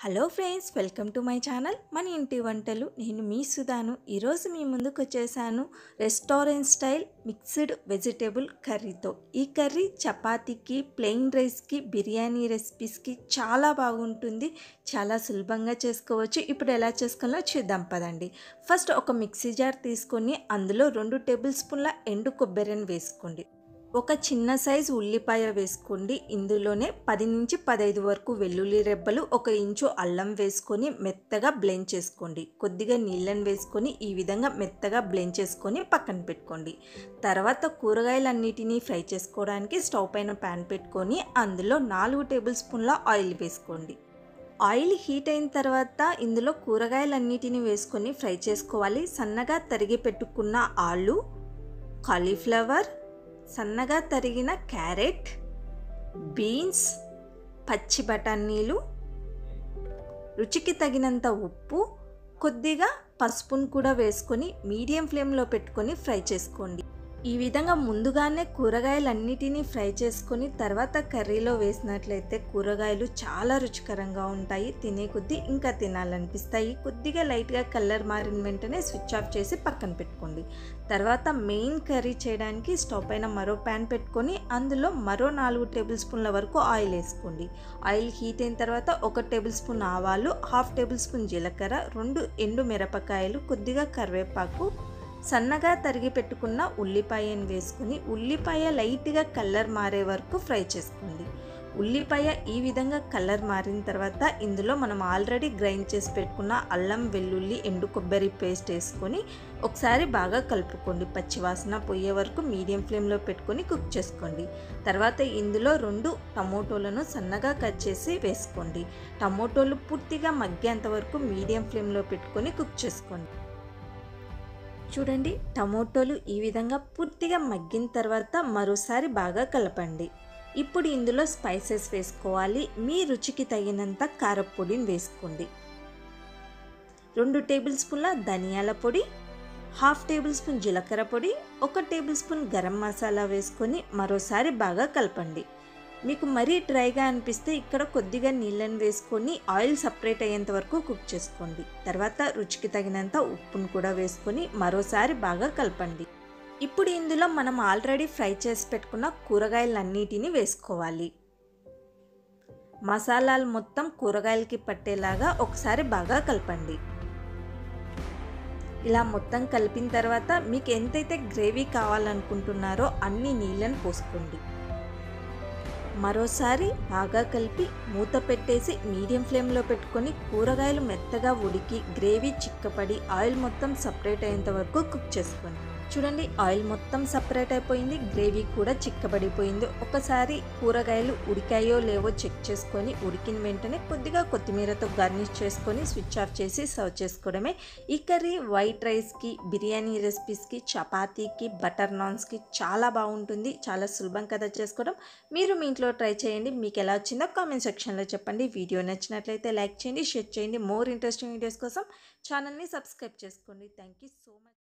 Hello friends, welcome to my channel మన ఇంటి వంటలు. నేను మీ సుధాను. ఈరోజు మీ ముందుకు వచ్చేసాను రెస్టారెంట్ స్టైల్ మిక్స్డ్ వెజిటేబుల్ కర్రీతో. ఈ కర్రీ చపాతీకి, ప్లెయిన్ రైస్కి, బిర్యానీ రెసిపీస్కి చాలా బాగుంటుంది. చాలా సులభంగా చేసుకోవచ్చు. ఇప్పుడు ఎలా చేసుకోవాలో చూద్దాం పదండి. ఫస్ట్ ఒక మిక్సీ జార్ తీసుకొని అందులో 2 టేబుల్ స్పూన్ల ఎండు కొబ్బరిని వేసుకోండి. ఒక చిన్న సైజు ఉల్లిపాయ వేసుకోండి. ఇందులోనే 10 నుంచి 15 వరకు వెల్లుల్లి రెబ్బలు, 1 ఇంచు అల్లం వేసుకొని మెత్తగా బ్లెండ్ చేసుకోండి. కొద్దిగా నీళ్ళని వేసుకొని ఈ విధంగా మెత్తగా బ్లెండ్ చేసుకొని పక్కన పెట్టుకోండి. తర్వాత కూరగాయలన్నిటినీ ఫ్రై చేసుకోవడానికి స్టవ్ పైన ప్యాన్ పెట్టుకొని అందులో 4 టేబుల్ స్పూన్ల ఆయిల్ వేసుకోండి. ఆయిల్ హీట్ అయిన తర్వాత ఇందులో కూరగాయలన్నిటినీ వేసుకొని ఫ్రై చేసుకోవాలి. సన్నగా తరిగి పెట్టుకున్న ఆలు, కాలీఫ్లవర్, సన్నగా తరిగిన క్యారెట్, బీన్స్, పచ్చి బఠానీలు, రుచికి తగినంత ఉప్పు, కొద్దిగా పసుపును కూడా వేసుకొని మీడియం ఫ్లేమ్లో పెట్టుకొని ఫ్రై చేసుకోండి. ఈ విధంగా ముందుగానే కూరగాయలన్నిటినీ ఫ్రై చేసుకొని తర్వాత కర్రీలో వేసినట్లయితే కూరగాయలు చాలా రుచికరంగా ఉంటాయి. తినే కొద్దీ ఇంకా తినాలనిపిస్తాయి. కొద్దిగా లైట్గా కలర్ మారిన వెంటనే స్విచ్ ఆఫ్ చేసి పక్కన పెట్టుకోండి. తర్వాత మెయిన్ కర్రీ చేయడానికి స్టవ్ పైన మరో ప్యాన్ పెట్టుకొని అందులో మరో 4 టేబుల్ స్పూన్ల వరకు ఆయిల్ వేసుకోండి. ఆయిల్ హీట్ అయిన తర్వాత 1 టేబుల్ స్పూన్ ఆవాలు, 1/2 టేబుల్ స్పూన్ జీలకర్ర, 2 ఎండు మిరపకాయలు, కొద్దిగా కరివేపాకు, సన్నగా తరిగి పెట్టుకున్న ఉల్లిపాయను వేసుకుని ఉల్లిపాయ లైట్గా కలర్ మారే వరకు ఫ్రై చేసుకోండి. ఉల్లిపాయ ఈ విధంగా కలర్ మారిన తర్వాత ఇందులో మనం ఆల్రెడీ గ్రైండ్ చేసి పెట్టుకున్న అల్లం, వెల్లుల్లి, ఎండు కొబ్బరి పేస్ట్ వేసుకొని ఒకసారి బాగా కలుపుకోండి. పచ్చివాసన పోయే వరకు మీడియం ఫ్లేమ్లో పెట్టుకొని కుక్ చేసుకోండి. తర్వాత ఇందులో 2 టమోటోలను సన్నగా కట్ చేసి వేసుకోండి. టమోటోలు పూర్తిగా మగ్గేంత వరకు మీడియం ఫ్లేమ్లో పెట్టుకొని కుక్ చేసుకోండి. చూడండి, టమోటోలు ఈ విధంగా పూర్తిగా మగ్గిన తర్వాత మరోసారి బాగా కలపండి. ఇప్పుడు ఇందులో స్పైసెస్ వేసుకోవాలి. మీ రుచికి తగినంత కారపొడిని వేసుకోండి. 2 టేబుల్ స్పూన్ల ధనియాల పొడి, 1/2 టేబుల్ స్పూన్ జీలకర్ర పొడి, 1 టేబుల్ స్పూన్ గరం మసాలా వేసుకొని మరోసారి బాగా కలపండి. మీకు మరీ డ్రైగా అనిపిస్తే ఇక్కడ కొద్దిగా నీళ్ళని వేసుకొని ఆయిల్ సపరేట్ అయ్యేంత వరకు కుక్ చేసుకోండి. తర్వాత రుచికి తగినంత ఉప్పును కూడా వేసుకొని మరోసారి బాగా కలపండి. ఇప్పుడు ఇందులో మనం ఆల్రెడీ ఫ్రై చేసి పెట్టుకున్న కూరగాయలన్నిటినీ వేసుకోవాలి. మసాలాలు మొత్తం కూరగాయలకి పట్టేలాగా ఒకసారి బాగా కలపండి. ఇలా మొత్తం కలిపిన తర్వాత మీకు ఎంతైతే గ్రేవీ కావాలనుకుంటున్నారో అన్ని నీళ్ళని పోసుకోండి. మరోసారి బాగా కలిపి మూత పెట్టేసి మీడియం ఫ్లేమ్లో పెట్టుకొని కూరగాయలు మెత్తగా ఉడికి గ్రేవీ చిక్కపడి ఆయిల్ మొత్తం సపరేట్ అయ్యేంత వరకు కుక్ చేసుకోండి. చూడండి, ఆయిల్ మొత్తం సపరేట్ అయిపోయింది, గ్రేవీ కూడా చిక్కబడిపోయింది. ఒకసారి కూరగాయలు ఉడికాయో లేవో చెక్ చేసుకొని ఉడికిన వెంటనే కొద్దిగా కొత్తిమీరతో గార్నిష్ చేసుకొని స్విచ్ ఆఫ్ చేసి సర్వ్ చేసుకోవడమే. ఈ కర్రీ వైట్ రైస్కి, బిర్యానీ రెసిపీస్కి, చపాతీకి, బటర్ నాన్స్కి చాలా బాగుంటుంది. చాలా సులభం కదా చేసుకోవడం. మీరు మీ ఇంట్లో ట్రై చేయండి. మీకు ఎలా వచ్చిందో కామెంట్ సెక్షన్లో చెప్పండి. వీడియో నచ్చినట్లయితే లైక్ చేయండి, షేర్ చేయండి. మోర్ ఇంట్రెస్టింగ్ వీడియోస్ కోసం ఛానల్ని సబ్స్క్రైబ్ చేసుకోండి. Thank you so much.